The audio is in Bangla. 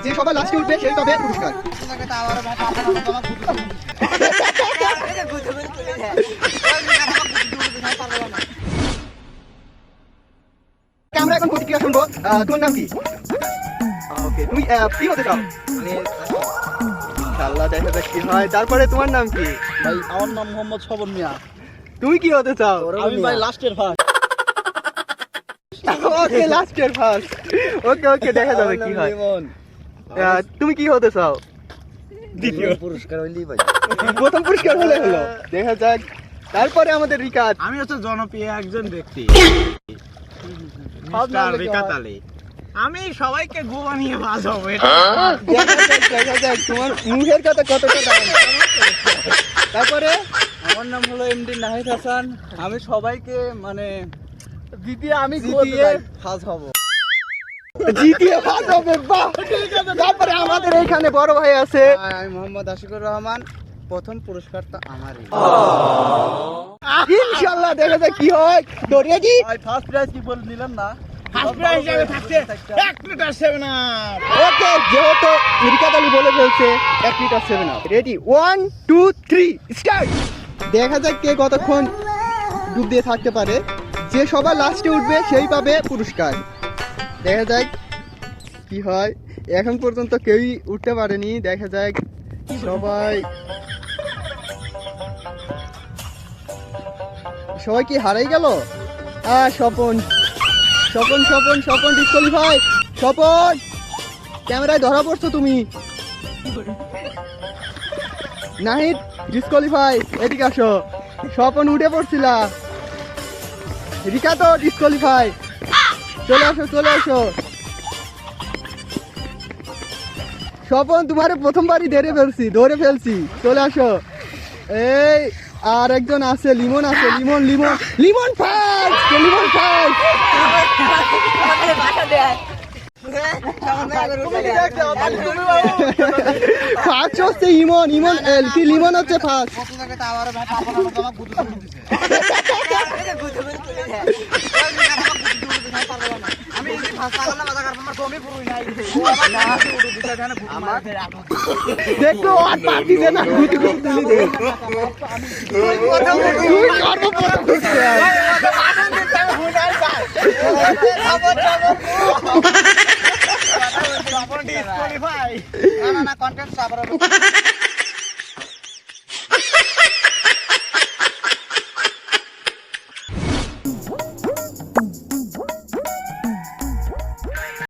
যে সবার লাস্টে উঠবে সেই পাবে পুরস্কার। আমরা এখন প্রতিক্রিয়া শুনবো। তোমার নাম কি? ওকে, তুমি কি হতে চাও? ইনশাআল্লাহ দেখা যাক কি হয়। তারপরে তোমার নাম কি? ভাই আমার নাম মোহাম্মদ শবন মিয়া। তুমি কি হতে চাও? আমি ভাই লাস্টের ফার্স্ট। ওকে, লাস্টের ফার্স্ট। ওকে ওকে, দেখা যাবে কি হয়। তুমি কি হতে চাও? দ্বিতীয় পুরস্কার হইলেই ভাই। প্রথম পুরস্কার হলে হলো, দেখা যাক। তারপরে আমাদের রিকাত। আমি হচ্ছে জনপ্রিয় একজন ব্যক্তি, সব নাম মিস্টার রিকাত আলী। আমি সবাইকে গো বানিয়ে বাজাবো। দেখা যাক তোমার মুখের কথা কতটা দাঁড়ানো। তারপরে আমার নাম হলো এমডি নাহিদ হাসান। আমি সবাইকে মানে জিতিয়ে আমি জিতিয়ে ফার্স্ট হব। জিতিয়ে ফার্স্ট হবে, বাহ। তারপরে আমাদের এখানে বড় ভাই আছে। আমি মোহাম্মদ আশিকুর রহমান। প্রথম পুরস্কারটা আমারই। ইনশাআল্লাহ দেখা যাক কি হয়। তো রেডি? ভাই ফার্স্ট প্রাইজ কি বল নিলাম না? ফার্স্ট প্রাইজ হিসেবে থাকছে 1 লিটার 7 আপ। ওকে, যেহেতু রিকাত আলী বলে ফেলছে 1 লিটার 7 আপ। Ready, 1 2 3 start. দেখা যাক কে কতক্ষণ ডুব দিয়ে থাকতে পারে। যে সবার লাস্টে উঠবে সেই পাবে পুরস্কার। দেখা যাক কি হয়। এখন পর্যন্ত কেউই উঠতে পারেনি। দেখা যাক সবাই সবাই কি হারাই গেল? স্বপন স্বপন স্বপন স্বপন ডিসকোয়ালিফাই। স্বপন, ক্যামেরায় ধরা পড়ছো তুমি। নাহিদ ডিসকোয়ালিফাই, এদিকে আসো। স্বপন উঠে পড়ছিলা। রিকাতো ডিসকোয়ালিফাই, চলে আসো চলে আসো। স্বপন, তোমারে প্রথমবারই ধরে ফেলছি, চলে আসো। এই আর একজন আছে, লিমন আছে, Limon Limon Limon first, Limon first. First হচ্ছে ইমন, ইমন কি লিমন হচ্ছে ফার্স্ট। দেখো আর পারতিছে না, গুটি গুটি তুলি দে। তুই সর্বপ্রথম ঢুকছে। না কন্টেন্ট